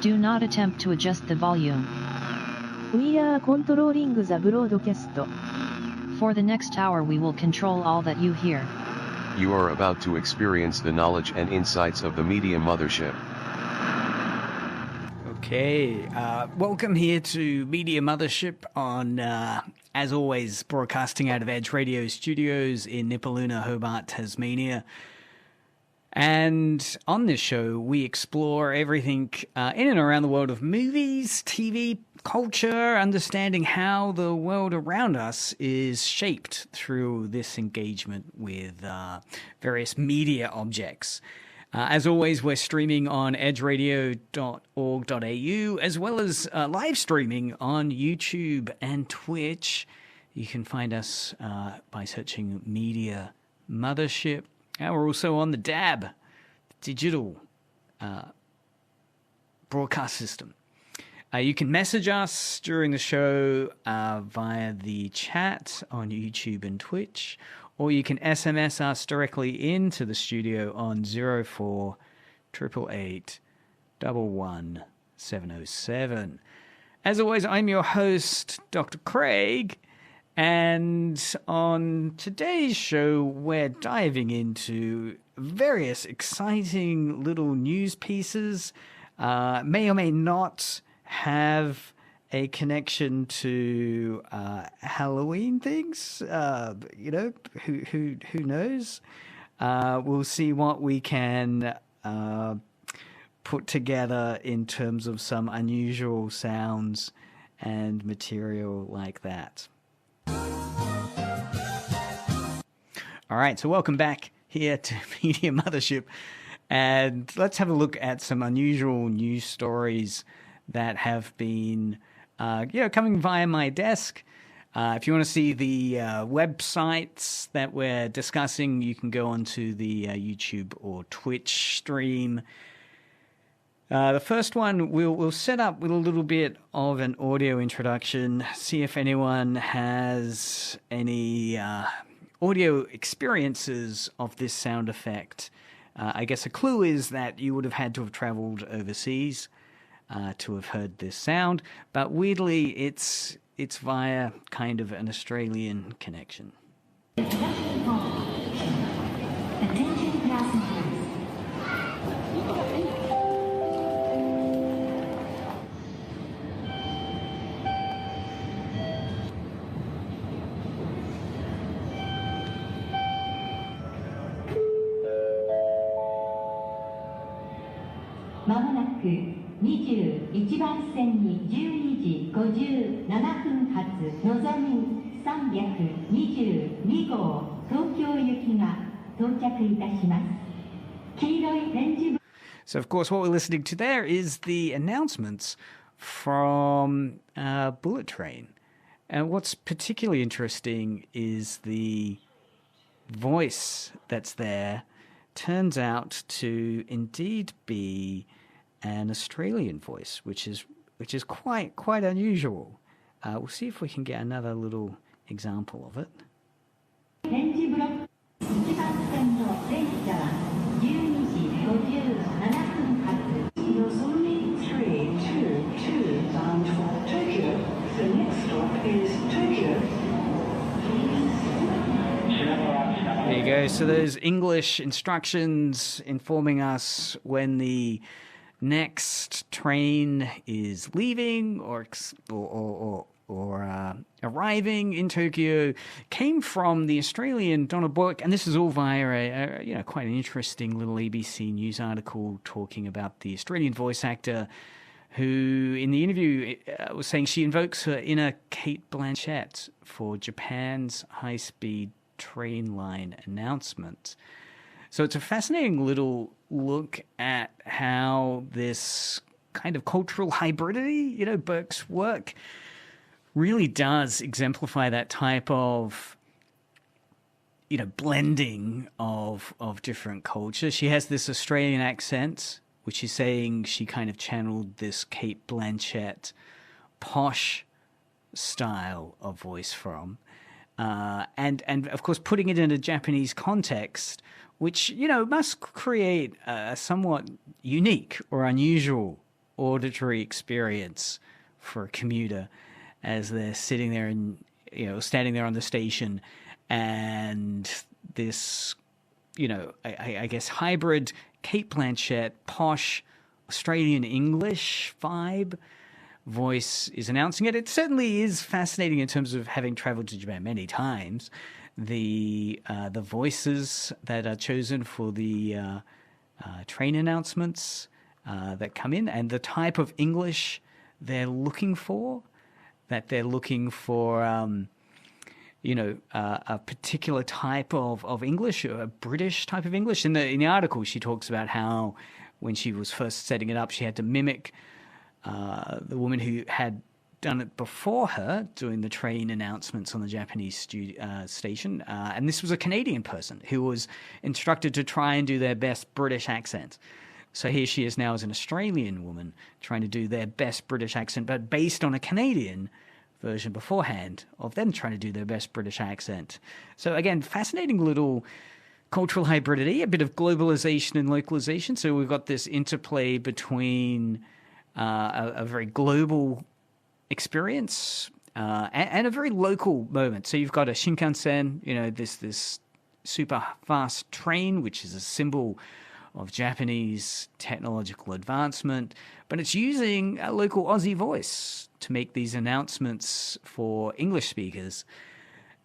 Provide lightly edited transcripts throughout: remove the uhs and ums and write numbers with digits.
Do not attempt to adjust the volume. We are controlling the broadcast. For the next hour we will control all that you hear. You are about to experience the knowledge and insights of the Media Mothership. Okay, welcome here to Media Mothership on, as always, broadcasting out of Edge Radio Studios in Nipaluna, Hobart, Tasmania. And on this show, we explore everything in and around the world of movies, TV, culture, understanding how the world around us is shaped through this engagement with various media objects. As always, we're streaming on edgeradio.org.au, as well as live streaming on YouTube and Twitch. You can find us by searching Media Mothership. And we're also on the DAB, digital broadcast system. You can message us during the show via the chat on YouTube and Twitch, or you can SMS us directly into the studio on 04 888 11707. As always, I'm your host, Dr. Craig. And on today's show, we're diving into various exciting little news pieces, may or may not have a connection to Halloween things. Who knows? We'll see what we can put together in terms of some unusual sounds and material like that. All right, so welcome back here to Media Mothership, and let's have a look at some unusual news stories that have been, coming via my desk. If you want to see the websites that we're discussing, you can go onto the YouTube or Twitch stream. The first one we'll set up with a little bit of an audio introduction, see if anyone has any audio experiences of this sound effect. I guess a clue is that you would have had to have traveled overseas to have heard this sound, but weirdly it's via kind of an Australian connection. So, of course, what we're listening to there is the announcements from Bullet Train. And what's particularly interesting is the voice that's there turns out to indeed be an Australian voice, which is quite unusual. We'll see if we can get another little example of it. Bound for Tokyo. The next stop is Tokyo. There you go. So there's English instructions informing us when the next train is leaving or arriving in Tokyo. Came from the Australian Donald Bullock, and this is all via a quite an interesting little ABC News article talking about the Australian voice actor who, in the interview, was saying she invokes her inner Cate Blanchett for Japan's high-speed train line announcement. So it's a fascinating little look at how this kind of cultural hybridity, Burke's work, really does exemplify that type of, blending of different cultures. She has this Australian accent, which is saying she kind of channeled this Cate Blanchett posh style of voice from. And of course, putting it in a Japanese context, which, must create a somewhat unique or unusual auditory experience for a commuter as they're sitting there and, standing there on the station, and this, I guess hybrid Cate Blanchett, posh Australian English vibe voice is announcing it. It certainly is fascinating in terms of having traveled to Japan many times. The voices that are chosen for the train announcements that come in, and the type of English they're looking for, a particular type of English, a British type of English. In the article, she talks about how when she was first setting it up, she had to mimic the woman who had done it before her, doing the train announcements on the Japanese station. And this was a Canadian person who was instructed to try and do their best British accent. So here she is now as an Australian woman trying to do their best British accent, but based on a Canadian version beforehand of them trying to do their best British accent. So again, fascinating little cultural hybridity, a bit of globalization and localization. So we've got this interplay between a very global experience and a very local moment. So you've got a Shinkansen, this super fast train, which is a symbol of Japanese technological advancement, but it's using a local Aussie voice to make these announcements for English speakers.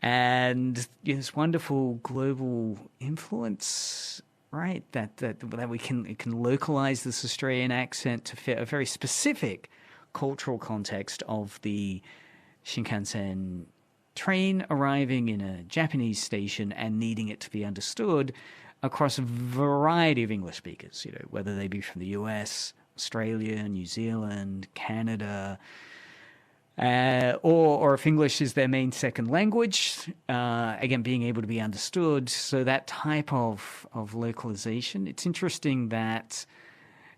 And this wonderful global influence, right? That we can localize this Australian accent to fit a very specific cultural context of the Shinkansen train arriving in a Japanese station and needing it to be understood across a variety of English speakers, whether they be from the US, Australia, New Zealand, Canada, or if English is their main second language, again, being able to be understood. So that type of localization, it's interesting that,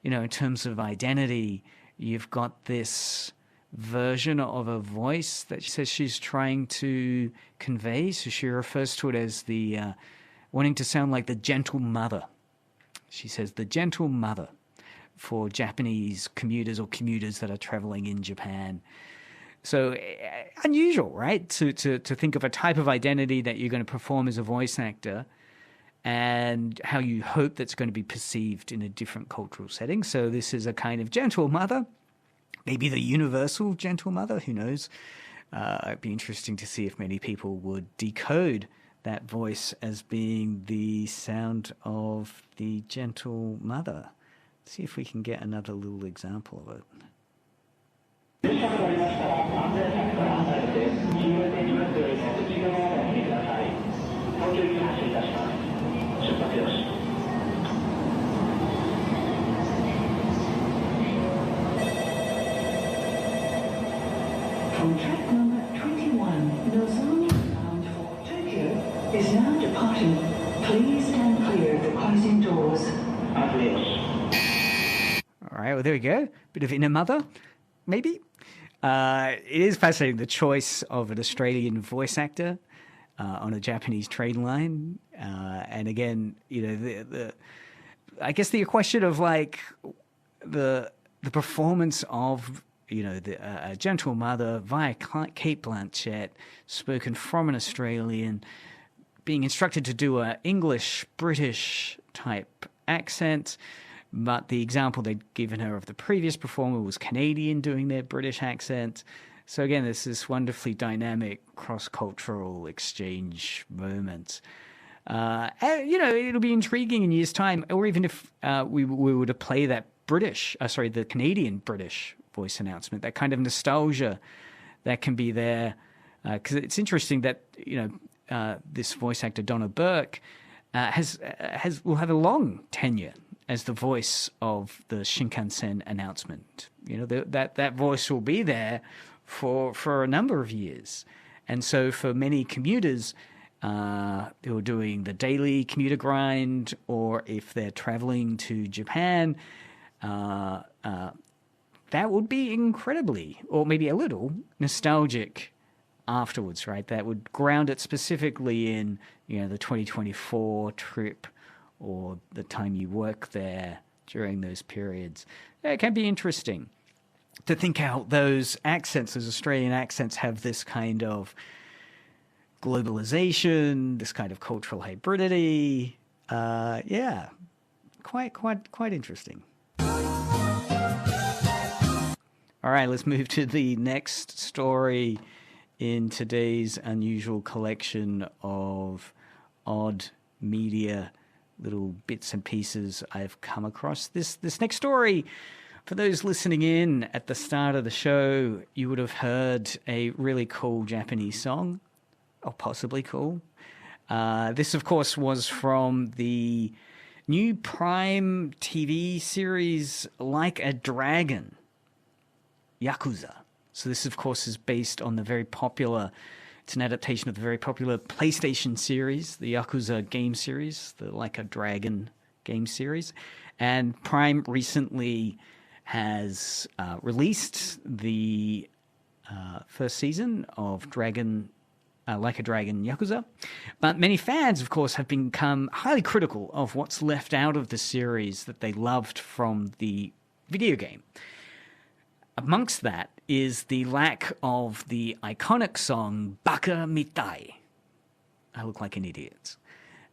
in terms of identity, you've got this version of a voice that she says she's trying to convey. So she refers to it as the wanting to sound like the gentle mother. She says the gentle mother for Japanese commuters or commuters that are traveling in Japan. So unusual, right? To think of a type of identity that you're going to perform as a voice actor and how you hope that's going to be perceived in a different cultural setting. So this is a kind of gentle mother, maybe the universal gentle mother, who knows? It'd be interesting to see if many people would decode that voice as being the sound of the gentle mother. Let's see if we can get another little example of it. From track number 21, Nozomi bound for Tokyo is now departing. Please stand clear of the closing doors. All right, well, there we go. Bit of inner mother, maybe. It is fascinating, the choice of an Australian voice actor on a Japanese train line. And again, I guess the question of like the performance of, a gentle mother via Cate Blanchett, spoken from an Australian, being instructed to do a English, British type accent. But the example they'd given her of the previous performer was Canadian doing their British accent. So again, there's this wonderfully dynamic cross-cultural exchange moment. And, it'll be intriguing in years' time, or even if we were to play that the Canadian British voice announcement, that kind of nostalgia that can be there. Because it's interesting that, this voice actor, Donna Burke, will have a long tenure as the voice of the Shinkansen announcement. That voice will be there for a number of years. And so for many commuters who are doing the daily commuter grind, or if they're traveling to Japan, that would be incredibly, or maybe a little, nostalgic afterwards, right? That would ground it specifically in, the 2024 trip, or the time you work there during those periods. It can be interesting to think how those accents, those Australian accents, have this kind of globalization, this kind of cultural hybridity. Yeah, quite interesting. All right, let's move to the next story in today's unusual collection of odd media, little bits and pieces I've come across. This next story, for those listening in at the start of the show, you would have heard a really cool Japanese song, or possibly cool. This, of course, was from the new Prime TV series Like a Dragon, Yakuza. So this, of course, is based on the very popular, it's an adaptation of the very popular PlayStation series, the Yakuza game series, the Like a Dragon game series. And Prime recently has released the first season of Like a Dragon Yakuza. But many fans, of course, have become highly critical of what's left out of the series that they loved from the video game. Amongst that is the lack of the iconic song Baka Mitai. I look like an idiot.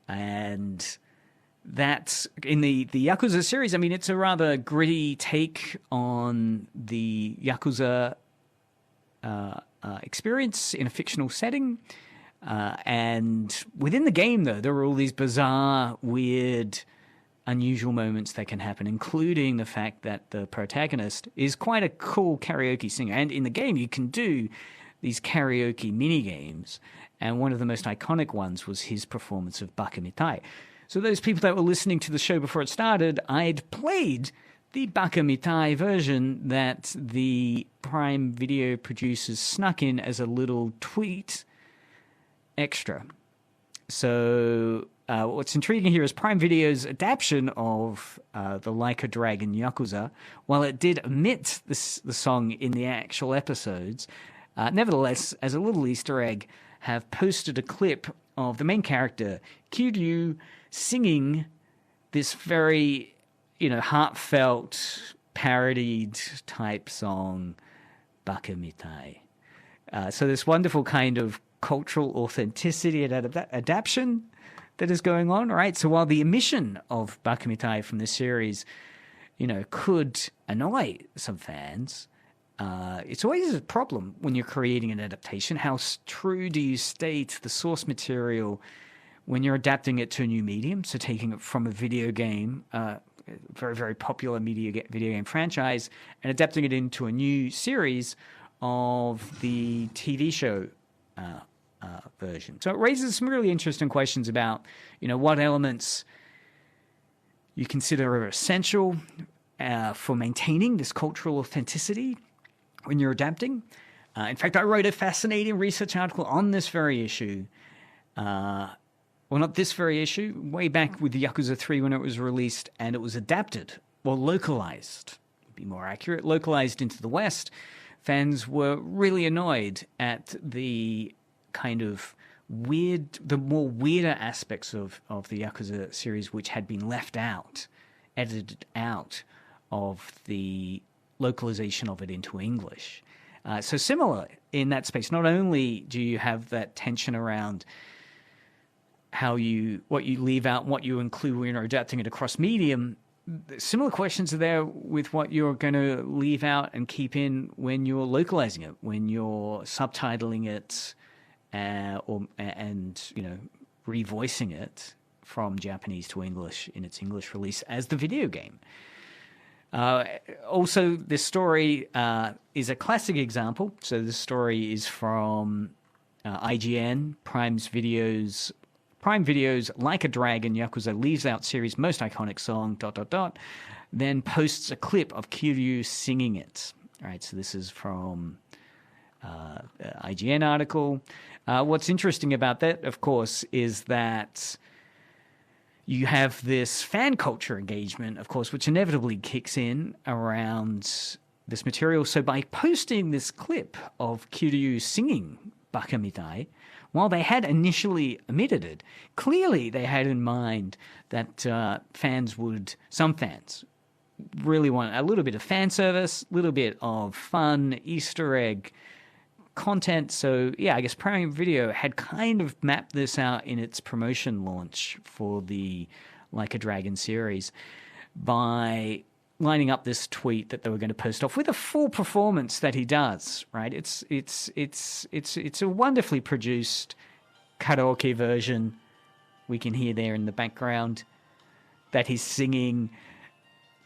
And that's in the Yakuza series. I mean, it's a rather gritty take on the Yakuza experience in a fictional setting. And within the game, though, there are all these bizarre, weird, unusual moments that can happen, including the fact that the protagonist is quite a cool karaoke singer. And in the game, you can do these karaoke mini-games. And one of the most iconic ones was his performance of Baka Mitai. So those people that were listening to the show before it started, I'd played the Baka Mitai version that the Prime Video producers snuck in as a little tweet extra. So what's intriguing here is Prime Video's adaptation of the Like a Dragon Yakuza, while it did omit the song in the actual episodes, nevertheless, as a little Easter egg, have posted a clip of the main character, Kiryu, singing this very, heartfelt, parodied type song, Baka Mitai. So this wonderful kind of cultural authenticity and adaptation that is going on, right? So while the omission of Baka Mitai from the series, could annoy some fans, it's always a problem when you're creating an adaptation. How true do you stay to the source material when you're adapting it to a new medium? So taking it from a video game, very, very popular video game franchise, and adapting it into a new series of the TV show version. So it raises some really interesting questions about, what elements you consider are essential for maintaining this cultural authenticity when you're adapting. In fact, I wrote a fascinating research article on this very issue. Well, not this very issue, way back with the Yakuza 3 when it was released, and it was adapted, or localized, would be more accurate, localized into the West. Fans were really annoyed at the kind of the more weirder aspects of the Yakuza series, which had been left out, edited out of the localization of it into English. So similar in that space, not only do you have that tension around what you leave out, what you include when you're adapting it across medium, similar questions are there with what you're going to leave out and keep in when you're localizing it, when you're subtitling it, and revoicing it from Japanese to English in its English release as the video game. Also, this story is a classic example. So this story is from IGN, Prime Video's Like a Dragon Yakuza leaves out series most iconic song, ... then posts a clip of Kiryu singing it. All right, so this is from IGN article. What's interesting about that, of course, is that you have this fan culture engagement, of course, which inevitably kicks in around this material. So by posting this clip of Kiryu singing Baka Mitai, while they had initially omitted it, clearly they had in mind that some fans really want a little bit of fan service, a little bit of fun, Easter egg content. So, yeah, I guess Prime Video had kind of mapped this out in its promotion launch for the Like a Dragon series by lining up this tweet that they were going to post off with a full performance that he does, right? It's a wonderfully produced karaoke version we can hear there in the background that he's singing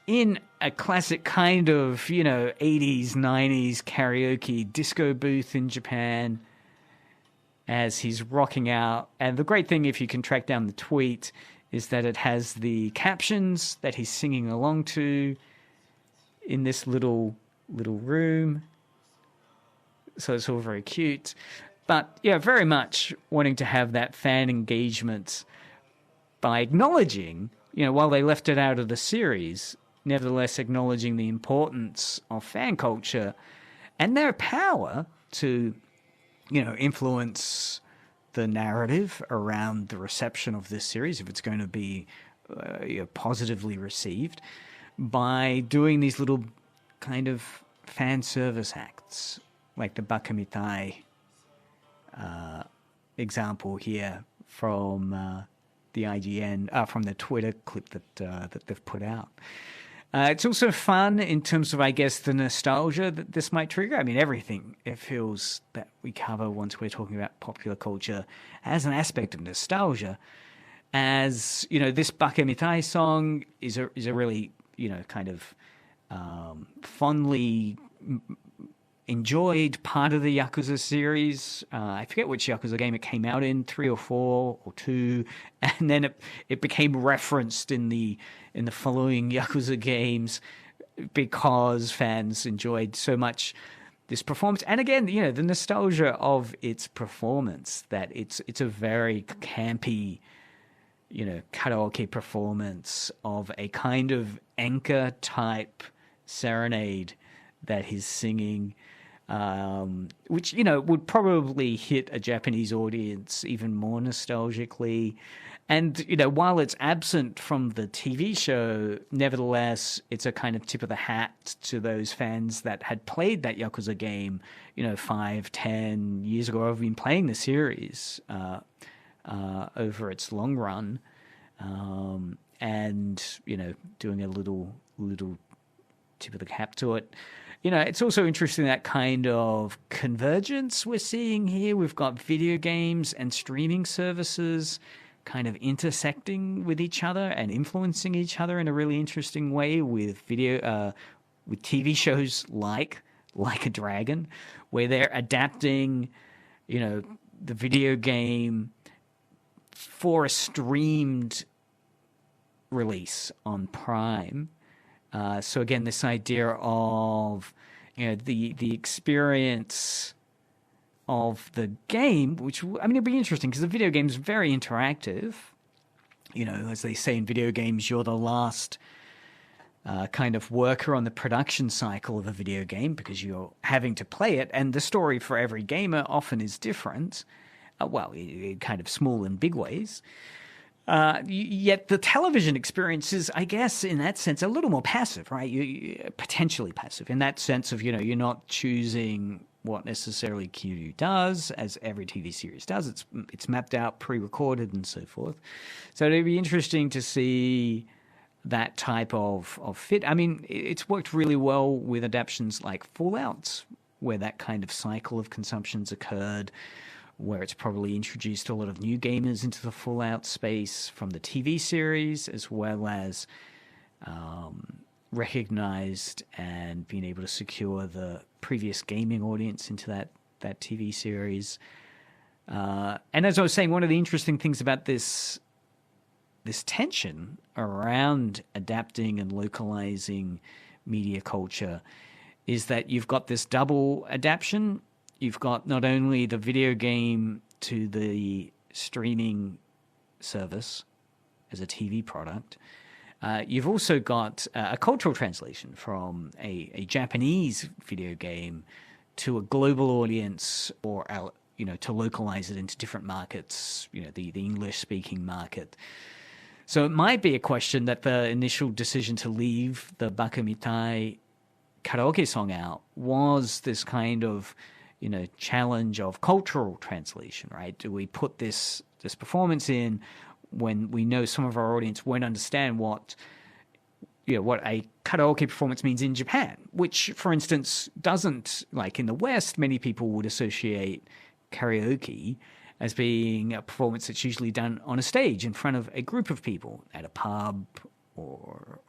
in a classic kind of, 80s, 90s karaoke disco booth in Japan as he's rocking out. And the great thing, if you can track down the tweet, is that it has the captions that he's singing along to in this little room. So it's all very cute. But, yeah, very much wanting to have that fan engagement by acknowledging, while they left it out of the series, nevertheless acknowledging the importance of fan culture and their power to, influence the narrative around the reception of this series, if it's going to be positively received, by doing these little kind of fan service acts, like the Baka Mitai example here from the IGN, from the Twitter clip that they've put out. It's also fun in terms of, I guess, the nostalgia that this might trigger. I mean, everything it feels that we cover once we're talking about popular culture has an aspect of nostalgia. As, this Baka Mitai song is a really, kind of fondly enjoyed part of the Yakuza series. I forget which Yakuza game it came out in, 3 or 4 or 2, and then it became referenced in the following Yakuza games because fans enjoyed so much this performance. And again, the nostalgia of its performance, that it's a very campy, karaoke performance of a kind of anchor type serenade that he's singing, which, would probably hit a Japanese audience even more nostalgically. And, while it's absent from the TV show, nevertheless, it's a kind of tip of the hat to those fans that had played that Yakuza game, 5, 10 years ago, or have been playing the series over its long run, and, doing a little tip of the cap to it. It's also interesting, that kind of convergence we're seeing here. We've got video games and streaming services kind of intersecting with each other and influencing each other in a really interesting way with with TV shows like a Dragon, where they're adapting, the video game for a streamed release on Prime. So again, this idea of, the experience of the game, which, it'd be interesting because the video game is very interactive. As they say in video games, you're the last kind of worker on the production cycle of a video game because you're having to play it, and the story for every gamer often is different. Kind of small and big ways. Yet the television experience is, I guess, in that sense, a little more passive, right? You potentially passive in that sense of, you're not choosing what necessarily Kiryu does, as every TV series does. It's mapped out, pre-recorded, and so forth. So it'd be interesting to see that type of fit. It's worked really well with adaptations like Fallout, where that kind of cycle of consumption's occurred, where it's probably introduced a lot of new gamers into the Fallout space from the TV series, as well as recognized and being able to secure the previous gaming audience into that TV series. And as I was saying, one of the interesting things about this tension around adapting and localizing media culture is that you've got this double adaptation. You've got not only the video game to the streaming service as a TV product, you've also got a cultural translation from a Japanese video game to a global audience, or to localize it into different markets, the English-speaking market. So it might be a question that the initial decision to leave the Baka Mitai karaoke song out was this kind of, challenge of cultural translation, right? Do we put this performance in when we know some of our audience won't understand what a karaoke performance means in Japan, which, for instance, doesn't, like in the West, many people would associate karaoke as being a performance that's usually done on a stage in front of a group of people at a pub or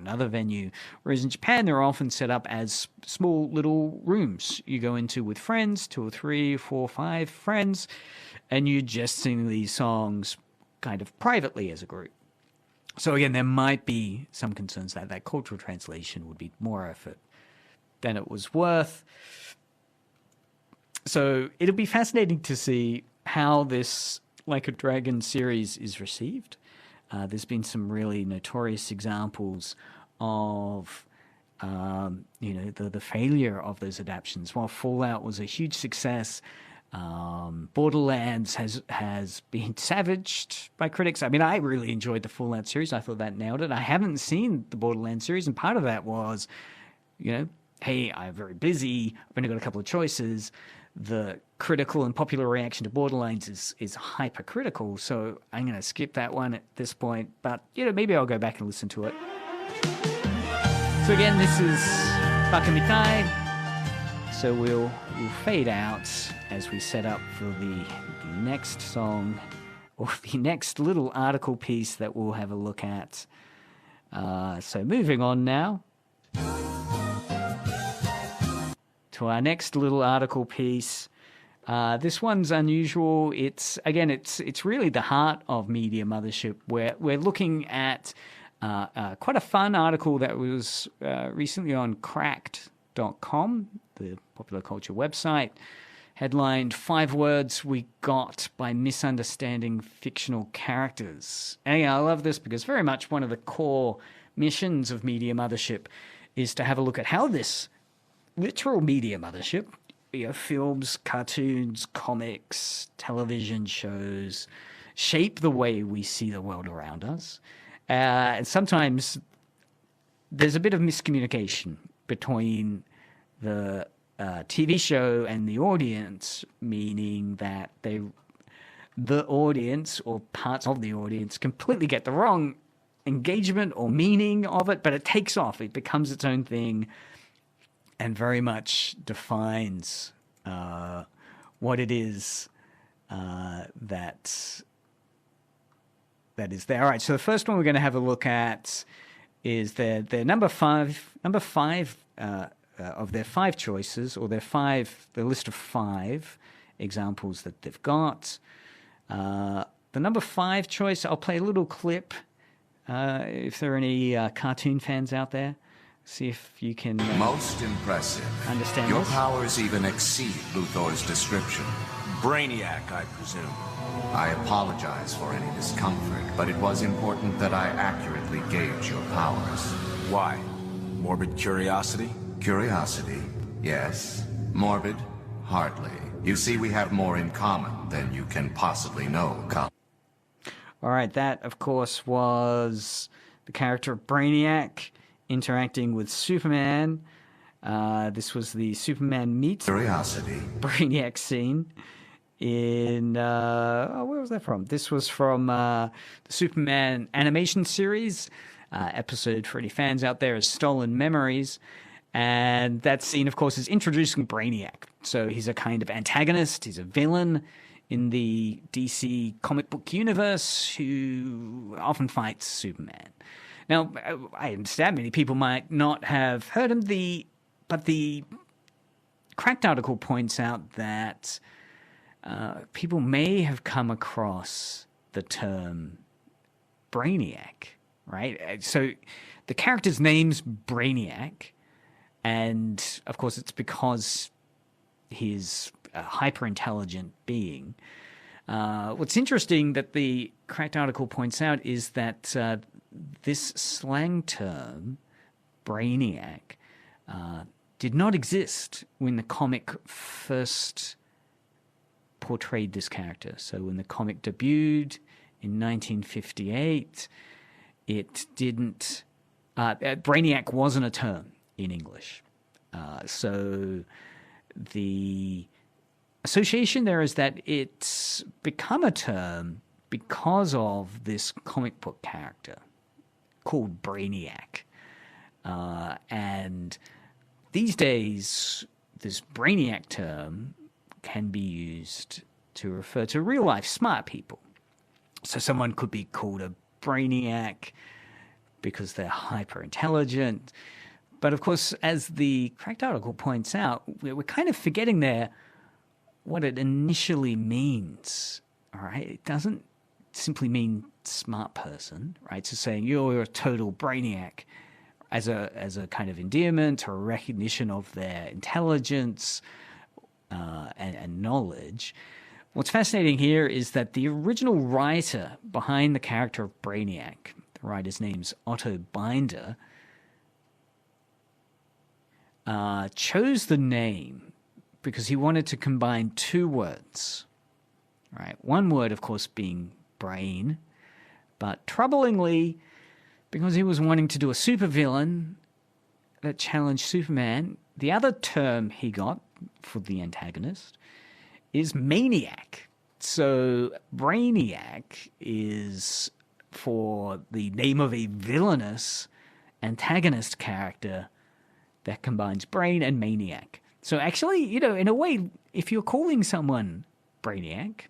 another venue, whereas in Japan they're often set up as small little rooms you go into with friends, 2 or 3, 4, 5 friends, and you just sing these songs kind of privately as a group. So again, there might be some concerns that cultural translation would be more effort than it was worth. So it'll be fascinating to see how this Like a Dragon series is received. There's been some really notorious examples of, the failure of those adaptations. While Fallout was a huge success, Borderlands has been savaged by critics. I mean, I really enjoyed the Fallout series. I thought that nailed it. I haven't seen the Borderlands series, and part of that was, hey, I'm very busy. I've only got a couple of choices. The critical and popular reaction to Borderlands is hypercritical, so I'm going to skip that one at this point. But, maybe I'll go back and listen to it. So again, this is Baka Mitai. So we'll fade out as we set up for the next song, or the next little article piece that we'll have a look at. So moving on now to our next little article piece. This one's unusual. It's really the heart of Media Mothership. We're looking at quite a fun article that was recently on cracked.com, the popular culture website, headlined 5 Words We Got by Misunderstanding Fictional Characters. And I love this because very much one of the core missions of Media Mothership is to have a look at how this literal media mothership, films, cartoons, comics, television shows, shape the way we see the world around us. And sometimes there's a bit of miscommunication between the TV show and the audience, meaning that the audience or parts of the audience completely get the wrong engagement or meaning of it, but it takes off. It becomes its own thing and very much defines what it is that is there. All right, so the first one we're going to have a look at is their number five of their 5 choices, or their list of 5 examples that they've got. The number 5 choice, I'll play a little clip if there are any cartoon fans out there. See if you can most impressive. Understand Your this. powers even exceed Luthor's description. Brainiac, I presume. I apologize for any discomfort, but it was important that I accurately gauge your powers. Why? Morbid curiosity? Curiosity, yes. Morbid, hardly. You see, we have more in common than you can possibly know. All right, that, of course, was the character of Brainiac interacting with Superman. This was the Superman meets Curiosity. Brainiac scene in where was that from? This was from the Superman animation series. Episode for any fans out there is Stolen Memories. And that scene, of course, is introducing Brainiac. So he's a kind of antagonist. He's a villain in the DC comic book universe who often fights Superman. Now, I understand many people might not have heard him, but the Cracked article points out that people may have come across the term Brainiac, right? So the character's name's Brainiac, and of course it's because he's a hyper-intelligent being. What's interesting that the Cracked article points out is that this slang term, Brainiac, did not exist when the comic first portrayed this character. So when the comic debuted in 1958, it didn't... Brainiac wasn't a term in English. So the association there is that it's become a term because of this comic book character called Brainiac. And these days, this Brainiac term can be used to refer to real-life smart people. So someone could be called a Brainiac because they're hyper-intelligent. But of course, as the correct article points out, we're kind of forgetting there what it initially means, all right? It doesn't simply mean smart person, right? So saying you're a total Brainiac as a kind of endearment or a recognition of their intelligence and knowledge. What's fascinating here is that the original writer behind the character of Brainiac, the writer's name's Otto Binder, chose the name because he wanted to combine two words, right? One word, of course, being brain, but troublingly, because he was wanting to do a supervillain that challenged Superman, the other term he got for the antagonist is maniac. So Brainiac is for the name of a villainous antagonist character that combines brain and maniac. So actually, you know, in a way, if you're calling someone Brainiac,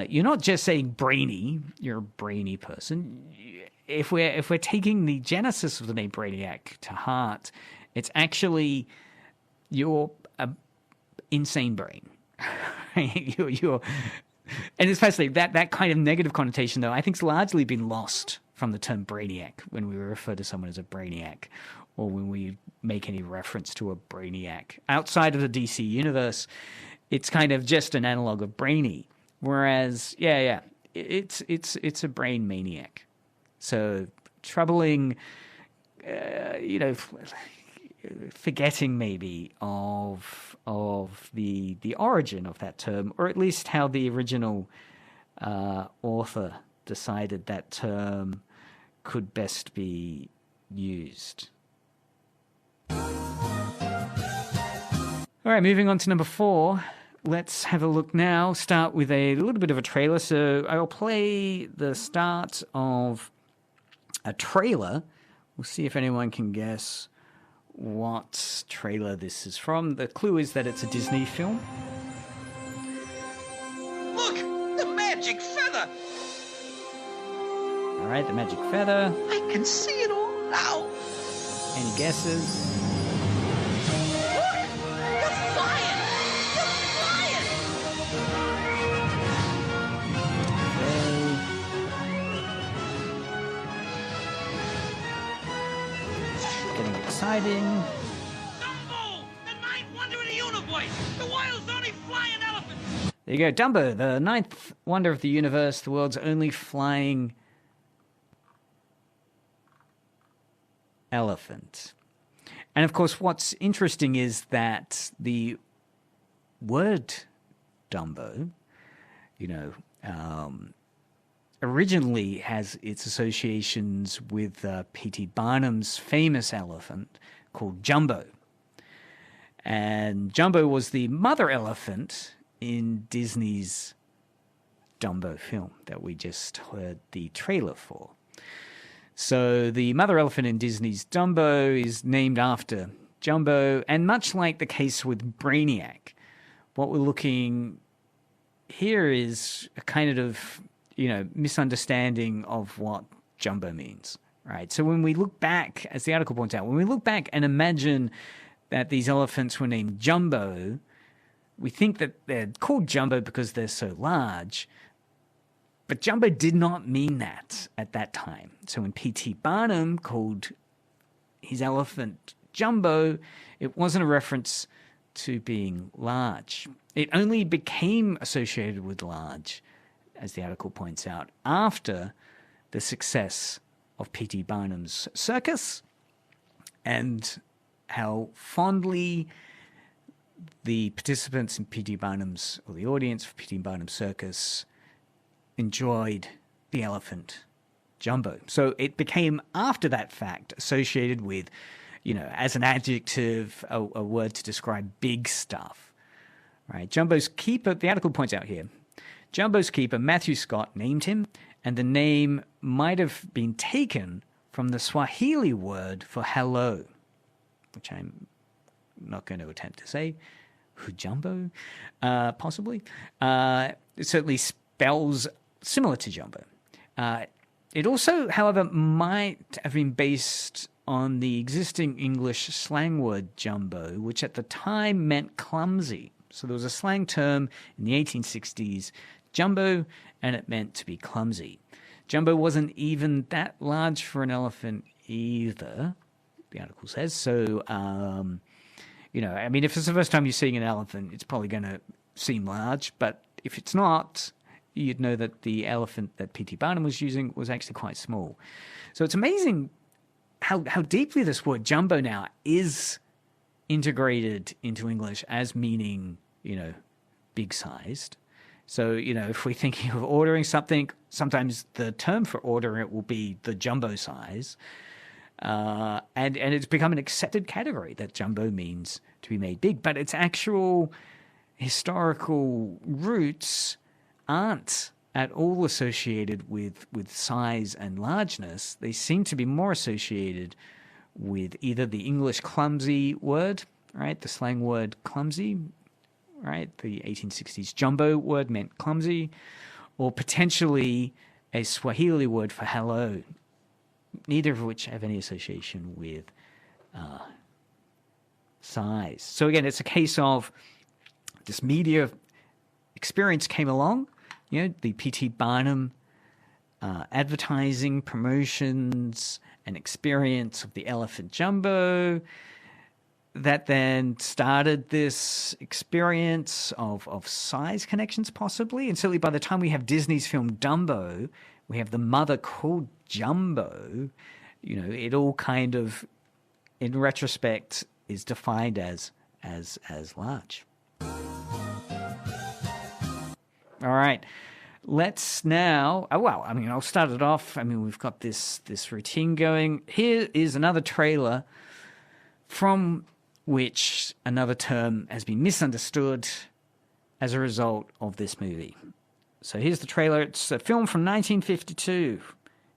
you're not just saying brainy, you're a brainy person. If we're taking the genesis of the name Brainiac to heart, it's actually you're a insane brain. you're, and it's fascinating that kind of negative connotation, though, I think, has largely been lost from the term Brainiac when we refer to someone as a Brainiac, or when we make any reference to a Brainiac outside of the DC universe. It's kind of just an analog of brainy. Whereas, it's a brain maniac. So troubling, forgetting maybe of the origin of that term, or at least how the original author decided that term could best be used. All right, moving on to number 4. Let's have a look now. Start with a little bit of a trailer. So I will play the start of a trailer. We'll see if anyone can guess what trailer this is from. The clue is that it's a Disney film. Look! The magic feather! All right, the magic feather. I can see it all now! Any guesses? Look! You're flying! You're flying! Getting exciting. Dumbo! The ninth wonder of the universe! The world's only flying elephant! There you go, Dumbo, the ninth wonder of the universe, the world's only flying elephant. And of course, what's interesting is that the word Dumbo, originally has its associations with P.T. Barnum's famous elephant called Jumbo. And Jumbo was the mother elephant in Disney's Dumbo film that we just heard the trailer for. So the mother elephant in Disney's Dumbo is named after Jumbo, and much like the case with Brainiac, what we're looking here is a kind of, misunderstanding of what Jumbo means, right? So when we look back, as the article points out, when we look back and imagine that these elephants were named Jumbo, we think that they're called Jumbo because they're so large, but Jumbo did not mean that at that time. So when P.T. Barnum called his elephant Jumbo, it wasn't a reference to being large. It only became associated with large, as the article points out, after the success of P.T. Barnum's circus and how fondly the participants in P.T. Barnum's, or the audience for P.T. Barnum's circus, enjoyed the elephant Jumbo. So it became, after that fact, associated with, as an adjective, a word to describe big stuff. Right? Jumbo's keeper, the article points out here, Jumbo's keeper, Matthew Scott, named him, and the name might have been taken from the Swahili word for hello, which I'm not going to attempt to say. Hujumbo, possibly. It certainly spells similar to Jumbo. It also, however, might have been based on the existing English slang word jumbo, which at the time meant clumsy. So there was a slang term in the 1860s, jumbo, and it meant to be clumsy. Jumbo wasn't even that large for an elephant either, the article says. So, if it's the first time you're seeing an elephant, it's probably going to seem large. But if it's not, you'd know that the elephant that P.T. Barnum was using was actually quite small. So it's amazing how deeply this word jumbo now is integrated into English as meaning, big-sized. So, if we're thinking of ordering something, sometimes the term for ordering it will be the jumbo size. And it's become an accepted category that jumbo means to be made big. But its actual historical roots aren't at all associated with size and largeness. They seem to be more associated with either the English clumsy word, right, the slang word clumsy, right, the 1860s jumbo word meant clumsy, or potentially a Swahili word for hello, neither of which have any association with size. So again, it's a case of this media experience came along, the P.T. Barnum advertising, promotions, and experience of the elephant jumbo that then started this experience of size connections possibly. And certainly by the time we have Disney's film Dumbo, we have the mother called Jumbo, it all kind of, in retrospect, is defined as large. All right, let's now... I'll start it off. We've got this routine going. Here is another trailer from which another term has been misunderstood as a result of this movie. So here's the trailer. It's a film from 1952.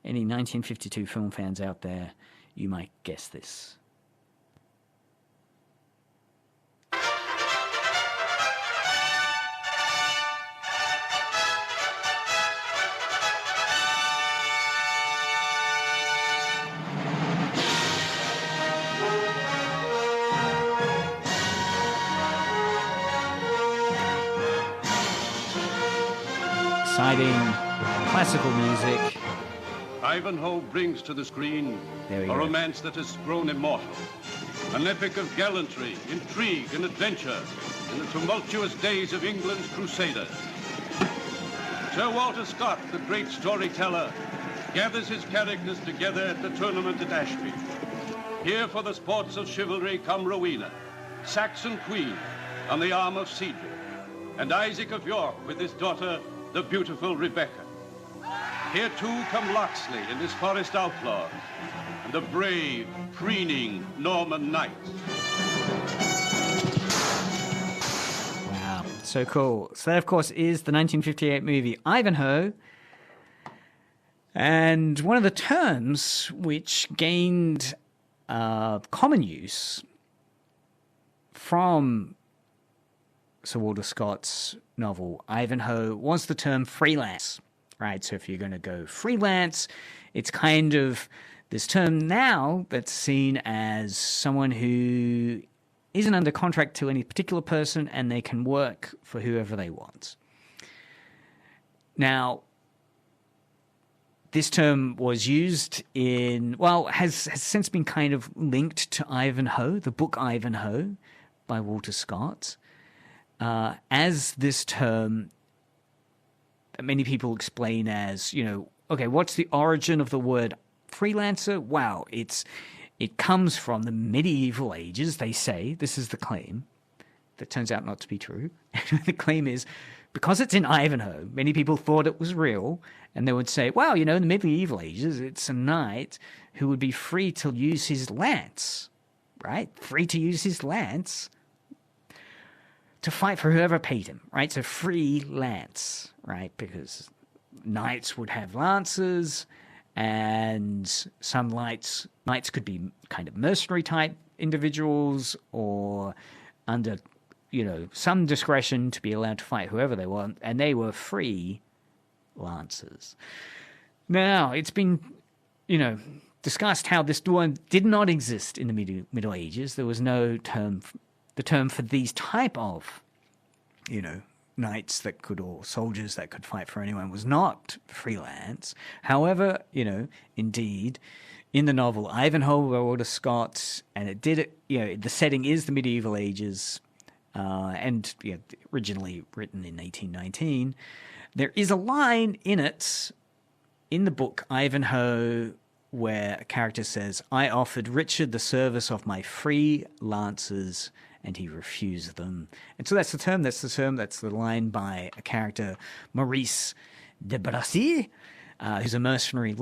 Any 1952 film fans out there, you might guess this. Citing classical music. Ivanhoe brings to the screen a romance that has grown immortal. An epic of gallantry, intrigue, and adventure in the tumultuous days of England's crusaders. Sir Walter Scott, the great storyteller, gathers his characters together at the tournament at Ashby. Here for the sports of chivalry come Rowena, Saxon queen, on the arm of Cedric, and Isaac of York with his daughter, the beautiful Rebecca. Here too come Locksley and his forest outlaws, and the brave, preening Norman knights. Wow, so cool. So that, of course, is the 1958 movie Ivanhoe. And one of the terms which gained common use from Sir Walter Scott's novel Ivanhoe was the term freelance, right? So if you're going to go freelance, it's kind of this term now that's seen as someone who isn't under contract to any particular person and they can work for whoever they want. Now, this term was used has since been kind of linked to Ivanhoe, the book Ivanhoe by Walter Scott, as this term that many people explain as, okay, what's the origin of the word freelancer? Wow, it comes from the medieval ages, they say. This is the claim. That turns out not to be true. The claim is because it's in Ivanhoe, many people thought it was real, and they would say, well, in the medieval ages, it's a knight who would be free to use his lance, right? Free to use his lance to fight for whoever paid him, right? So free lance, right? Because knights would have lances, and some knights could be kind of mercenary type individuals, or under, some discretion to be allowed to fight whoever they want, and they were free lancers. Now, it's been, discussed how this one did not exist in the Middle Ages. There was no term, the term for these type of, knights that could, or soldiers that could fight for anyone, was not freelance. However, indeed, in the novel Ivanhoe by Walter Scott, and it did it, the setting is the medieval ages, and originally written in 1819. There is a line in it, in the book Ivanhoe, where a character says, I offered Richard the service of my free lancers, and he refused them. And so that's the line by a character, Maurice de Bracy, who's a mercenary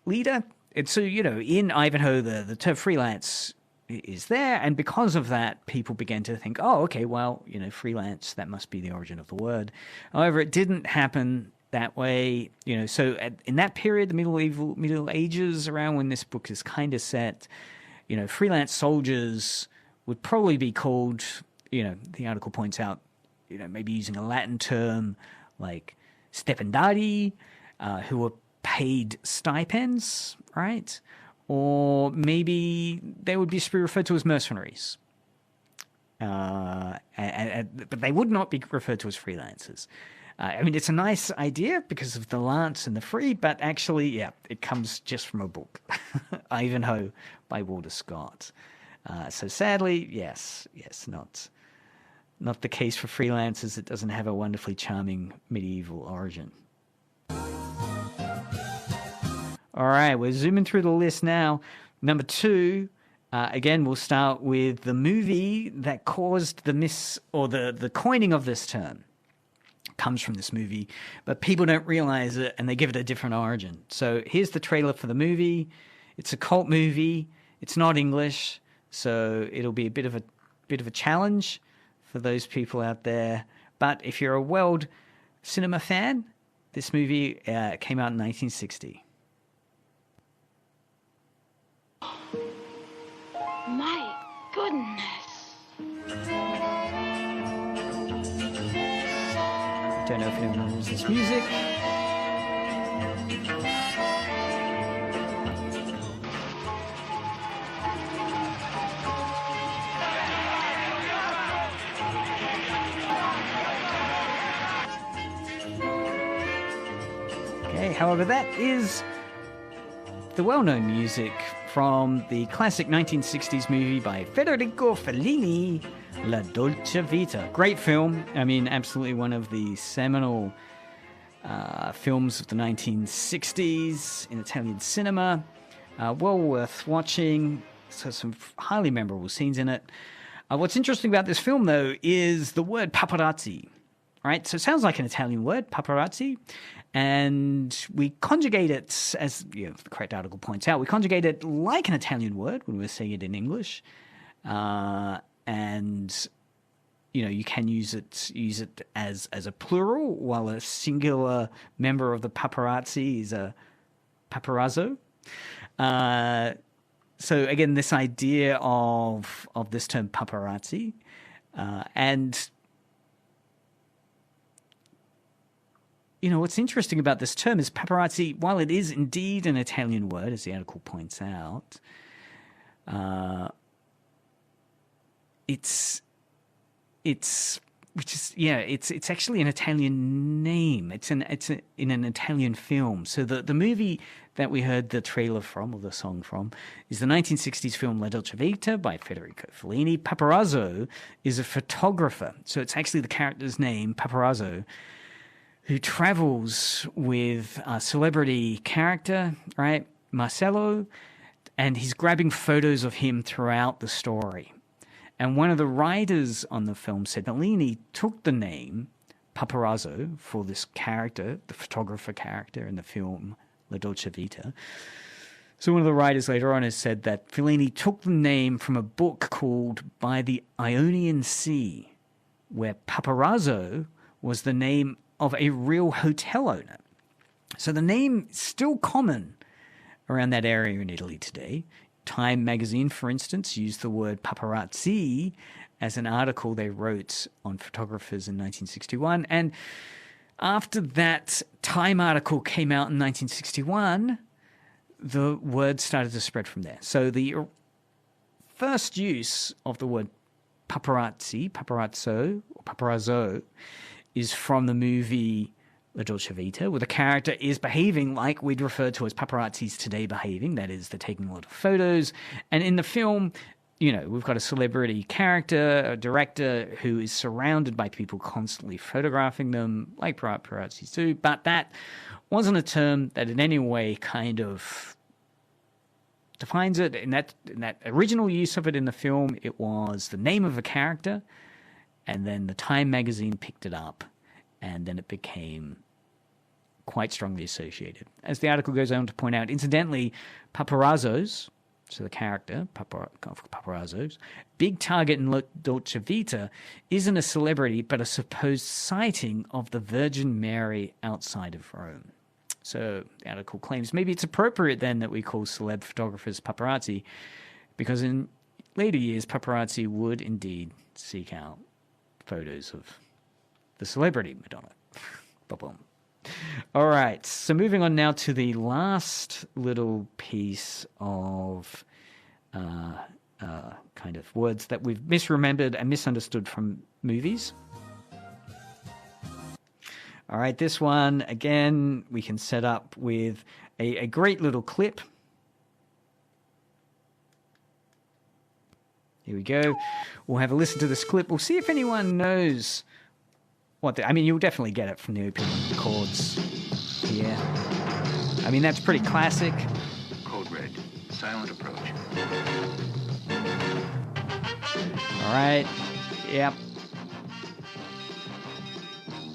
leader. And so, in Ivanhoe, the term freelance is there, and because of that, people began to think, oh, okay, well, freelance, that must be the origin of the word. However, it didn't happen that way, so in that period, the Middle Ages, around when this book is kind of set, freelance soldiers would probably be called, the article points out, maybe using a Latin term like stipendiari, who were paid stipends, right? Or maybe they would be referred to as mercenaries. But they would not be referred to as freelancers. It's a nice idea because of the lance and the free, but actually, it comes just from a book, Ivanhoe by Walter Scott. So sadly, yes, not the case for freelancers. It doesn't have a wonderfully charming medieval origin. All right, we're zooming through the list now. Number 2, again, we'll start with the movie that caused the coining of this term. Comes from this movie, but people don't realize it, and they give it a different origin. So here's the trailer for the movie. It's a cult movie. It's not English, so it'll be a bit of a challenge for those people out there. But if you're a world cinema fan, this movie came out in 1960. My goodness. Don't know if anyone knows this music. Okay, however, that is the well-known music from the classic 1960s movie by Federico Fellini, La Dolce Vita. Great film. Absolutely one of the seminal films of the 1960s in Italian cinema. Well worth watching. So some highly memorable scenes in it. What's interesting about this film, though, is the word paparazzi. Right? So it sounds like an Italian word, paparazzi. And we conjugate it, as the correct article points out, we conjugate it like an Italian word when we're saying it in English. And you can use it as a plural, while a singular member of the paparazzi is a paparazzo. So again, this idea of this term paparazzi, and what's interesting about this term is paparazzi, while it is indeed an Italian word, as the article points out, it's actually an Italian name. It's in an Italian film. So the movie that we heard the trailer from, or the song from, is the 1960s film La Dolce Vita by Federico Fellini. Paparazzo is a photographer. So it's actually the character's name, Paparazzo, who travels with a celebrity character, right, Marcello, and he's grabbing photos of him throughout the story. And one of the writers on the film said Fellini took the name paparazzo for this character, the photographer character in the film La Dolce Vita. So one of the writers later on has said that Fellini took the name from a book called By the Ionian Sea, where paparazzo was the name of a real hotel owner. So the name is still common around that area in Italy today. Time magazine, for instance, used the word paparazzi as an article they wrote on photographers in 1961. And after that Time article came out in 1961, the word started to spread from there. So the first use of the word paparazzi, paparazzo, or paparazzo, is from the movie La Dolce Vita, where the character is behaving like we'd refer to as paparazzis today behaving. That is, they're taking a lot of photos. And in the film, you know, we've got a celebrity character, a director who is surrounded by people constantly photographing them, like paparazzis do. But that wasn't a term that in any way kind of defines it. In that original use of it in the film, it was the name of a character, and then the Time magazine picked it up, and then it became quite strongly associated. As the article goes on to point out, incidentally, paparazzos, so the character, paparazzos, big target in La Dolce Vita isn't a celebrity, but a supposed sighting of the Virgin Mary outside of Rome. So the article claims maybe it's appropriate then that we call celeb photographers paparazzi, because in later years, paparazzi would indeed seek out photos of the celebrity Madonna. Boom. All right, so moving on now to the last little piece of kind of words that we've misremembered and misunderstood from movies. All right, this one, again, we can set up with a great little clip. Here we go. We'll have a listen to this clip. We'll see if anyone knows what I mean, you'll definitely get it from the opening chords here. I mean, that's pretty classic. Code red. Silent approach. All right. Yep.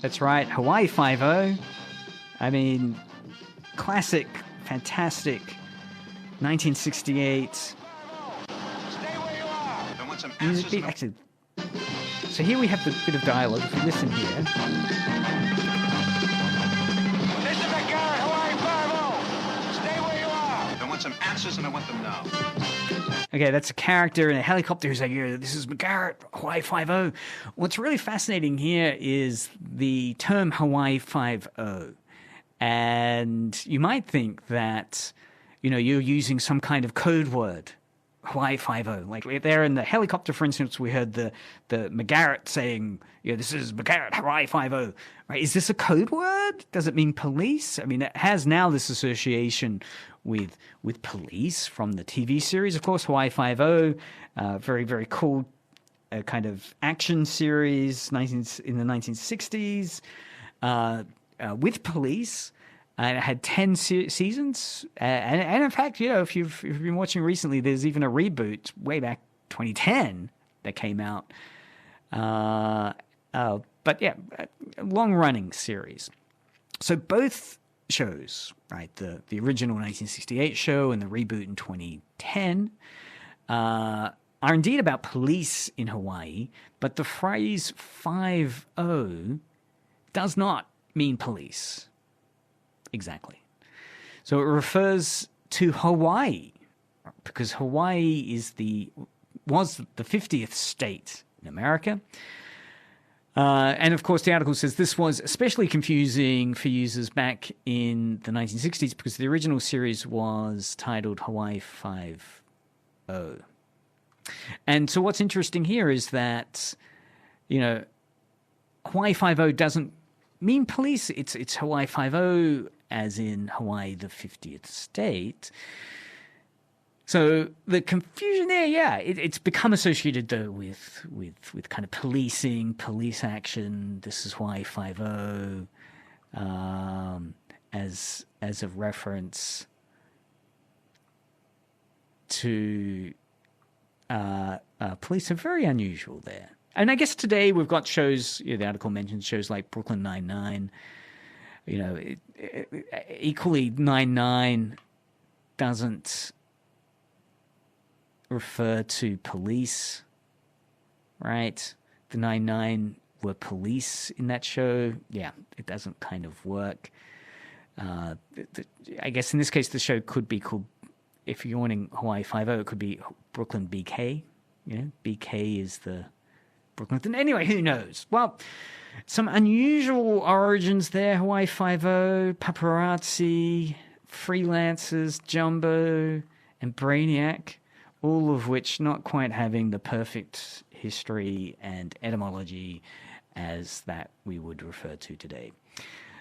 That's right. Hawaii Five-0. I mean, classic, fantastic, 1968. Stay where you are. I want some music beat. Actually, so here we have the bit of dialogue. If you listen here. This is McGarrett, Hawaii Five-0. Stay where you are. I want some answers, and I want them now. Okay, that's a character in a helicopter who's like, yeah, this is McGarrett, Hawaii Five-0. What's really fascinating here is the term Hawaii Five-0. And you might think that, you know, you're using some kind of code word, Hawaii Five-0. Like there in the helicopter, for instance, we heard the McGarrett saying, yeah, this is McGarrett, Hawaii Five-0. Right? Is this a code word? Does it mean police? I mean, it has now this association with police from the TV series, of course, Hawaii Five-0, very, very cool kind of action series in the 1960s with police. It had 10 seasons. And in fact, you know, if you've been watching recently, there's even a reboot way back 2010 that came out. But yeah, a long-running series. So both shows, right, the original 1968 show and the reboot in 2010, are indeed about police in Hawaii, but the phrase 5-0 does not mean police. Exactly. So it refers to Hawaii, because Hawaii was the 50th state in America. And of course, the article says this was especially confusing for users back in the 1960s because the original series was titled Hawaii Five-0. And so what's interesting here is that, you know, Hawaii Five-0 doesn't mean police. It's Hawaii Five-0 as in Hawaii, the 50th state. So the confusion there, yeah, it's become associated though with kind of policing, police action. This is why 5-0 as a reference to police are very unusual there. And I guess today we've got shows, the article mentions shows like Brooklyn Nine-Nine. Equally, Nine-Nine doesn't refer to police, right? The Nine-Nine were police in that show. Yeah, it doesn't kind of work. I guess in this case, the show could be called, if you're wanting Hawaii Five-0, it could be Brooklyn BK. BK is the Brooklyn. Anyway, who knows? Well, some unusual origins there. Hawaii Five-0, Paparazzi, Freelancers, Jumbo, and Brainiac, all of which not quite having the perfect history and etymology as that we would refer to today.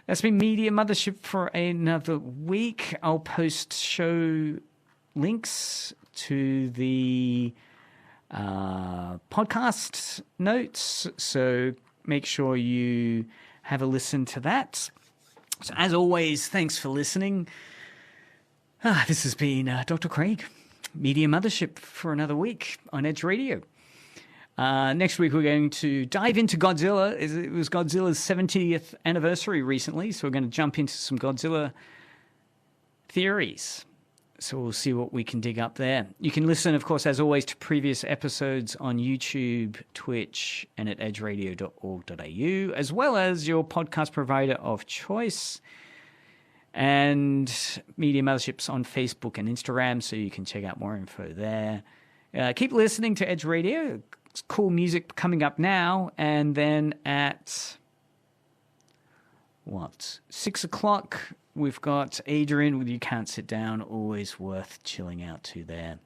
That's been Media Mothership for another week. I'll post show links to the podcast notes, so make sure you have a listen to that. So as always, thanks for listening. This has been Dr. Craig, Media Mothership for another week on Edge Radio. Next week we're going to dive into Godzilla. It was Godzilla's 70th anniversary recently, so we're going to jump into some Godzilla theories. So we'll see what we can dig up there. You can listen, of course, as always, to previous episodes on YouTube, Twitch, and at edgeradio.org.au, as well as your podcast provider of choice. And Media Motherships on Facebook and Instagram, so you can check out more info there. Keep listening to Edge Radio. It's cool music coming up now. And then at, 6 o'clock... we've got Adrian with You Can't Sit Down, always worth chilling out to there.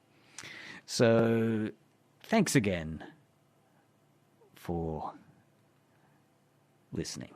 So, thanks again for listening.